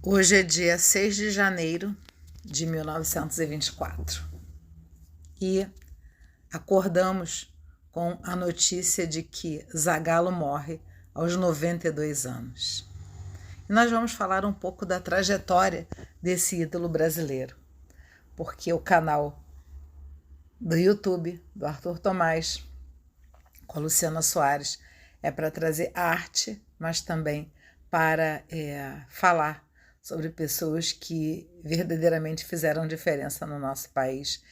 Hoje é dia 6 de janeiro de 1924 e acordamos com a notícia de que Zagallo morre aos 92 anos. E nós vamos falar um pouco da trajetória desse ídolo brasileiro, porque o canal do YouTube do Arthur Tomás com a Luciana Soares é para trazer arte, mas também para falar sobre pessoas que verdadeiramente fizeram diferença no nosso país,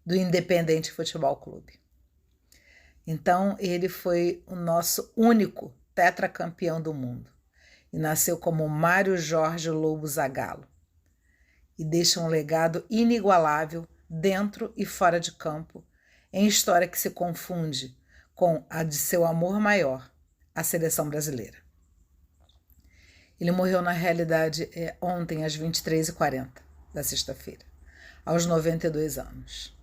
do Independente Futebol Clube. Então, ele foi o nosso único tetracampeão do mundo e nasceu como Mário Jorge Lobo Zagallo e deixa um legado inigualável dentro e fora de campo, em história que se confunde com a de seu amor maior, a seleção brasileira. Ele morreu, na realidade, ontem, às 23h40 da sexta-feira, aos 92 anos.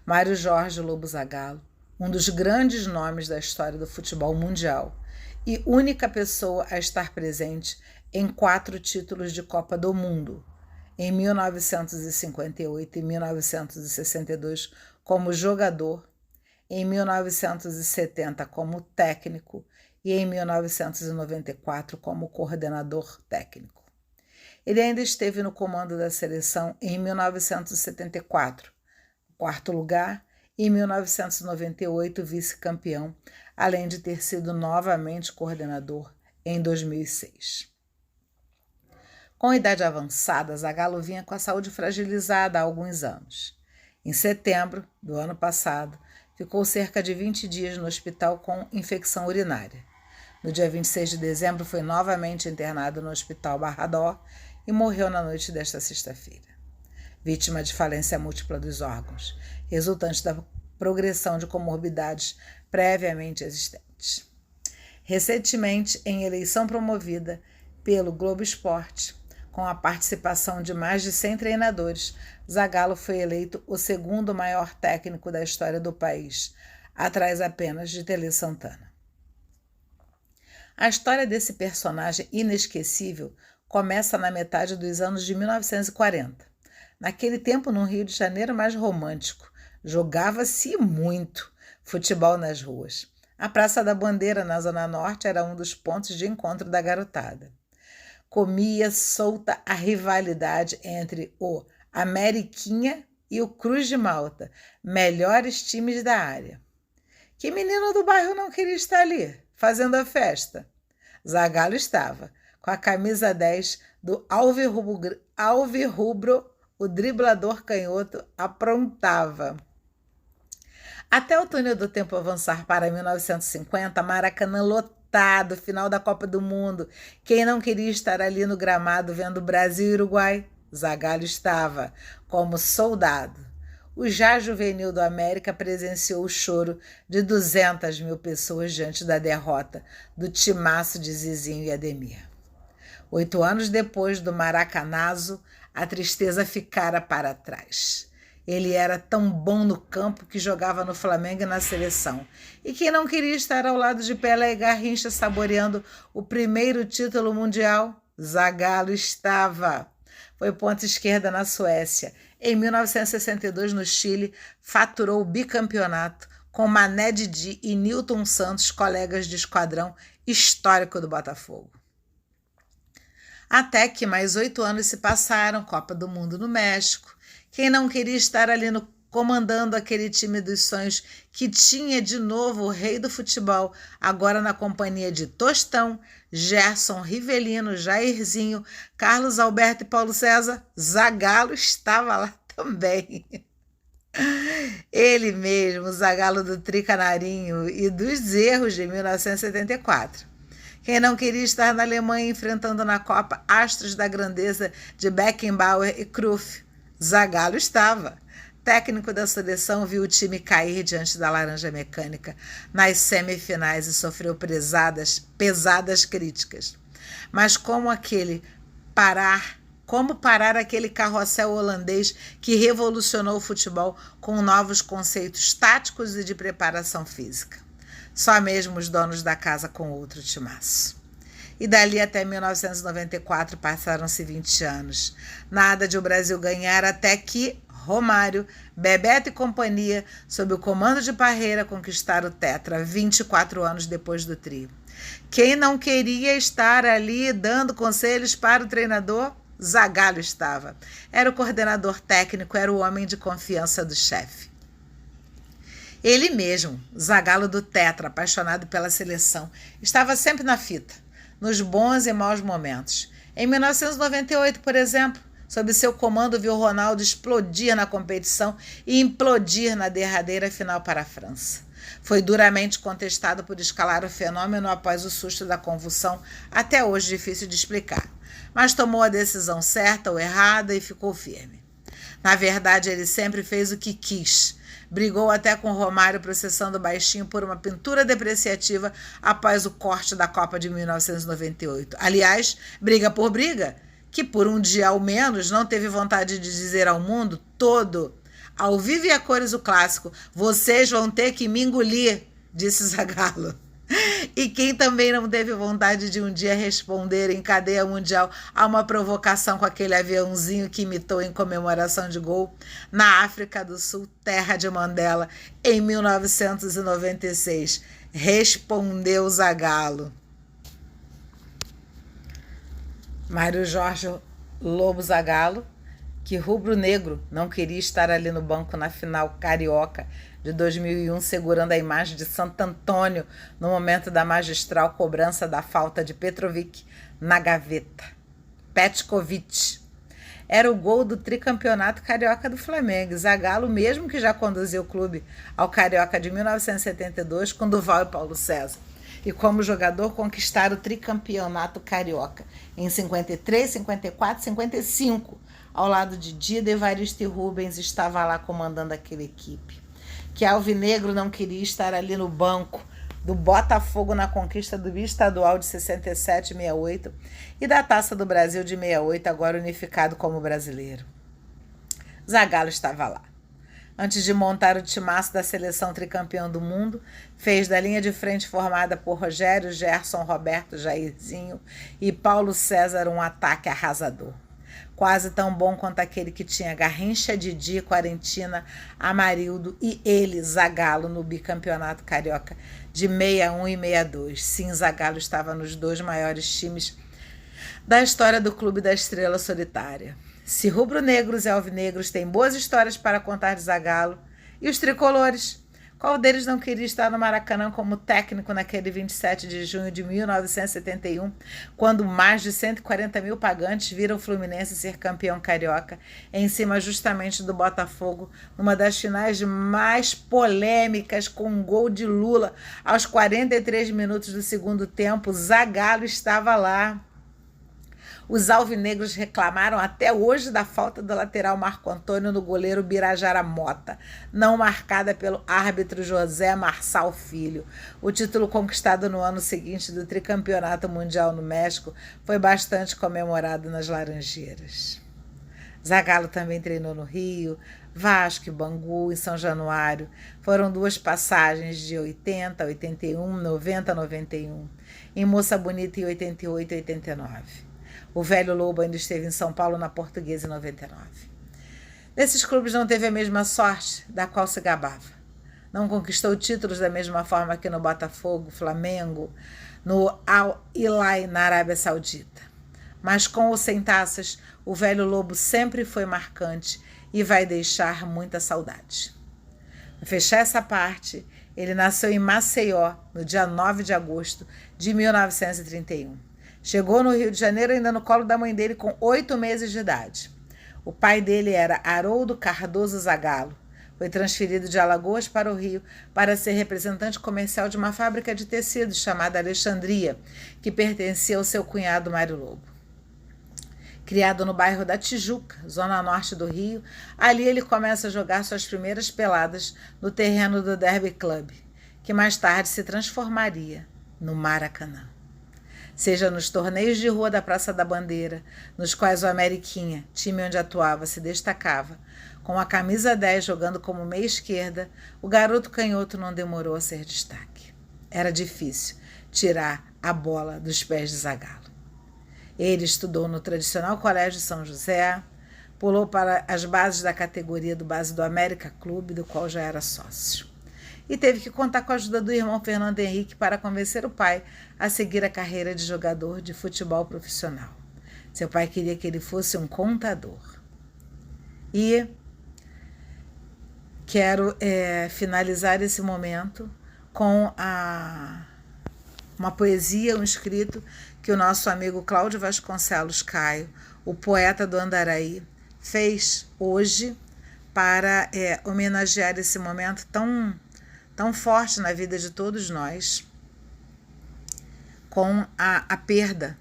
Mário Jorge Lobo Zagallo, um dos grandes nomes da história do futebol mundial e única pessoa a estar presente em 4 títulos de Copa do Mundo, em 1958 e 1962 como jogador, em 1970 como técnico e em 1994 como coordenador técnico. Ele ainda esteve no comando da seleção em 1974, quarto lugar, e em 1998 vice-campeão, além de ter sido novamente coordenador em 2006. Com idade avançada, Zagallo vinha com a saúde fragilizada há alguns anos. Em setembro do ano passado, ficou cerca de 20 dias no hospital com infecção urinária. No dia 26 de dezembro, foi novamente internado no Hospital Barra-d'Or e morreu na noite desta sexta-feira, vítima de falência múltipla dos órgãos, resultante da progressão de comorbidades previamente existentes. Recentemente, em eleição promovida pelo Globo Esporte, com a participação de mais de 100 treinadores, Zagallo foi eleito o segundo maior técnico da história do país, atrás apenas de Tele Santana. A história desse personagem inesquecível começa na metade dos anos de 1940. Naquele tempo, num Rio de Janeiro mais romântico, jogava-se muito futebol nas ruas. A Praça da Bandeira, na Zona Norte, era um dos pontos de encontro da garotada. Comia solta a rivalidade entre o Ameriquinha e o Cruz de Malta, melhores times da área. Que menino do bairro não queria estar ali, fazendo a festa? Zagallo estava, com a camisa 10 do Alvirrubro, o driblador canhoto aprontava. Até o túnel do tempo avançar para 1950, Maracanã lotado, final da Copa do Mundo. Quem não queria estar ali no gramado vendo Brasil e Uruguai? Zagallo estava, como soldado. O já juvenil do América presenciou o choro de 200 mil pessoas diante da derrota do timaço de Zizinho e Ademir. 8 anos depois do Maracanazo, a tristeza ficara para trás. Ele era tão bom no campo que jogava no Flamengo e na seleção. E quem não queria estar ao lado de Pelé e Garrincha saboreando o primeiro título mundial? Zagallo estava. Foi ponta esquerda na Suécia. Em 1962, no Chile, faturou o bicampeonato com Mané Didi e Nilton Santos, colegas de esquadrão histórico do Botafogo. Até que mais 8 anos se passaram, Copa do Mundo no México. Quem não queria estar ali comandando aquele time dos sonhos que tinha de novo o rei do futebol, agora na companhia de Tostão, Gerson, Rivelino, Jairzinho, Carlos Alberto e Paulo César? Zagallo estava lá também. Ele mesmo, Zagallo do Tricanarinho e dos erros de 1974. Quem não queria estar na Alemanha enfrentando na Copa astros da grandeza de Beckenbauer e Cruyff? Zagallo estava. Técnico da seleção, viu o time cair diante da Laranja Mecânica nas semifinais e sofreu pesadas críticas. Mas como parar aquele carrossel holandês que revolucionou o futebol com novos conceitos táticos e de preparação física? Só mesmo os donos da casa com outro timaço. E dali até 1994 passaram-se 20 anos. Nada de o Brasil ganhar até que Romário, Bebeto e companhia, sob o comando de Parreira, conquistaram o tetra 24 anos depois do Tri. Quem não queria estar ali dando conselhos para o treinador? Zagallo estava. Era o coordenador técnico, era o homem de confiança do chefe. Ele mesmo, Zagallo do tetra, apaixonado pela seleção, estava sempre na fita, nos bons e maus momentos. Em 1998, por exemplo, sob seu comando, viu Ronaldo explodir na competição e implodir na derradeira final para a França. Foi duramente contestado por escalar o fenômeno após o susto da convulsão, até hoje difícil de explicar. Mas tomou a decisão certa ou errada e ficou firme. Na verdade, ele sempre fez o que quis. Brigou até com Romário, processando o baixinho por uma pintura depreciativa após o corte da Copa de 1998. Aliás, briga por briga, que por um dia ao menos não teve vontade de dizer ao mundo todo, ao vivo e a cores o clássico, vocês vão ter que me engolir, disse Zagallo. E quem também não teve vontade de um dia responder em cadeia mundial a uma provocação com aquele aviãozinho que imitou em comemoração de gol na África do Sul, terra de Mandela, em 1996? Respondeu Zagallo. Mário Jorge Lobo Zagallo, que rubro-negro não queria estar ali no banco na final carioca de 2001, segurando a imagem de Santo Antônio no momento da magistral cobrança da falta de Petrovic na gaveta. Petkovic. Era o gol do tricampeonato carioca do Flamengo. Zagallo, mesmo que já conduziu o clube ao Carioca de 1972, com Duval e Paulo César. E como jogador conquistaram o tricampeonato carioca em 53, 54, 55. Ao lado de Dida, Evaristo e Rubens estava lá comandando aquela equipe. Que alvinegro não queria estar ali no banco do Botafogo na conquista do estadual de 67 e 68 e da Taça do Brasil de 68, agora unificado como brasileiro. Zagallo estava lá. Antes de montar o timaço da seleção tricampeão do mundo, fez da linha de frente formada por Rogério, Gerson, Roberto, Jairzinho e Paulo César um ataque arrasador. Quase tão bom quanto aquele que tinha Garrincha, Didi, Quarentina, Amarildo e ele, Zagallo, no bicampeonato carioca de 61 e 62. Sim, Zagallo estava nos dois maiores times da história do Clube da Estrela Solitária. Se rubro-negros e alvinegros têm boas histórias para contar de Zagallo, e os tricolores? Qual deles não queria estar no Maracanã como técnico naquele 27 de junho de 1971, quando mais de 140 mil pagantes viram o Fluminense ser campeão carioca, em cima justamente do Botafogo, numa das finais mais polêmicas, com um gol de Lula aos 43 minutos do segundo tempo? Zagallo estava lá. Os alvinegros reclamaram até hoje da falta do lateral Marco Antônio no goleiro Birajara Mota, não marcada pelo árbitro José Marçal Filho. O título conquistado no ano seguinte do tricampeonato mundial no México foi bastante comemorado nas Laranjeiras. Zagallo também treinou no Rio, Vasco e Bangu, em São Januário. Foram duas passagens de 80, 81, 90, 91. Em Moça Bonita em 88 e 89. O velho Lobo ainda esteve em São Paulo, na Portuguesa, em 99. Nesses clubes não teve a mesma sorte da qual se gabava. Não conquistou títulos da mesma forma que no Botafogo, Flamengo, no Al-Hilal, na Arábia Saudita. Mas com ou sem taças, o velho Lobo sempre foi marcante e vai deixar muita saudade. Para fechar essa parte, ele nasceu em Maceió, no dia 9 de agosto de 1931. Chegou no Rio de Janeiro ainda no colo da mãe dele com 8 meses de idade. O pai dele era Haroldo Cardoso Zagallo. Foi transferido de Alagoas para o Rio para ser representante comercial de uma fábrica de tecidos chamada Alexandria, que pertencia ao seu cunhado Mário Lobo. Criado no bairro da Tijuca, zona norte do Rio, ali ele começa a jogar suas primeiras peladas no terreno do Derby Club, que mais tarde se transformaria no Maracanã. Seja nos torneios de rua da Praça da Bandeira, nos quais o Ameriquinha, time onde atuava, se destacava, com a camisa 10 jogando como meia esquerda, o garoto canhoto não demorou a ser destaque. Era difícil tirar a bola dos pés de Zagallo. Ele estudou no tradicional Colégio São José, pulou para as bases da categoria do base do América Clube, do qual já era sócio. E teve que contar com a ajuda do irmão Fernando Henrique para convencer o pai a seguir a carreira de jogador de futebol profissional. Seu pai queria que ele fosse um contador. E quero finalizar esse momento com uma poesia, um escrito que o nosso amigo Cláudio Vasconcelos Caio, o poeta do Andaraí, fez hoje para homenagear esse momento tão forte na vida de todos nós, com a perda,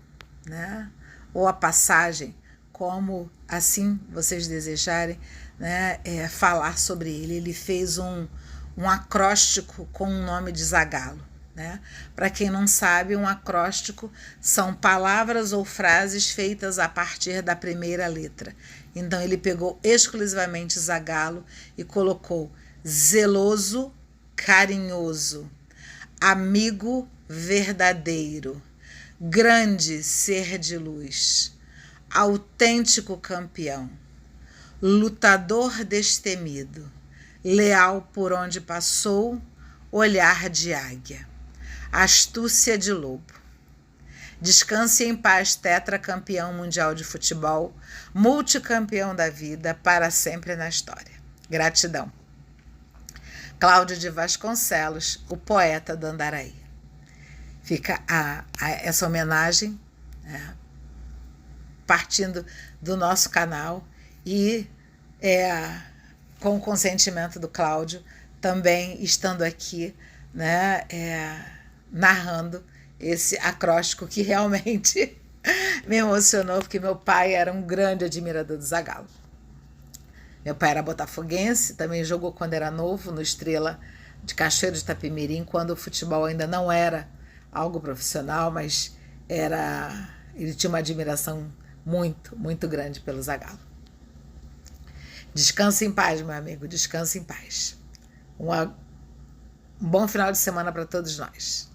né? Ou a passagem, como assim vocês desejarem, né? Falar sobre ele. Ele fez um acróstico com o nome de Zagallo. Né? Para quem não sabe, um acróstico são palavras ou frases feitas a partir da primeira letra. Então ele pegou exclusivamente Zagallo e colocou zeloso, carinhoso, amigo verdadeiro, grande ser de luz, autêntico campeão, lutador destemido, leal por onde passou, olhar de águia, astúcia de lobo. Descanse em paz, tetracampeão mundial de futebol, multicampeão da vida, para sempre na história. Gratidão. Cláudio de Vasconcelos, o poeta do Andaraí. Fica essa homenagem, né, partindo do nosso canal e com o consentimento do Cláudio, também estando aqui, né, narrando esse acróstico que realmente me emocionou, porque meu pai era um grande admirador do Zagallo. Meu pai era botafoguense, também jogou quando era novo no Estrela de Cachoeiro de Itapemirim, quando o futebol ainda não era algo profissional, mas ele tinha uma admiração muito, muito grande pelo Zagallo. Descanse em paz, meu amigo, descanse em paz. Um bom final de semana para todos nós.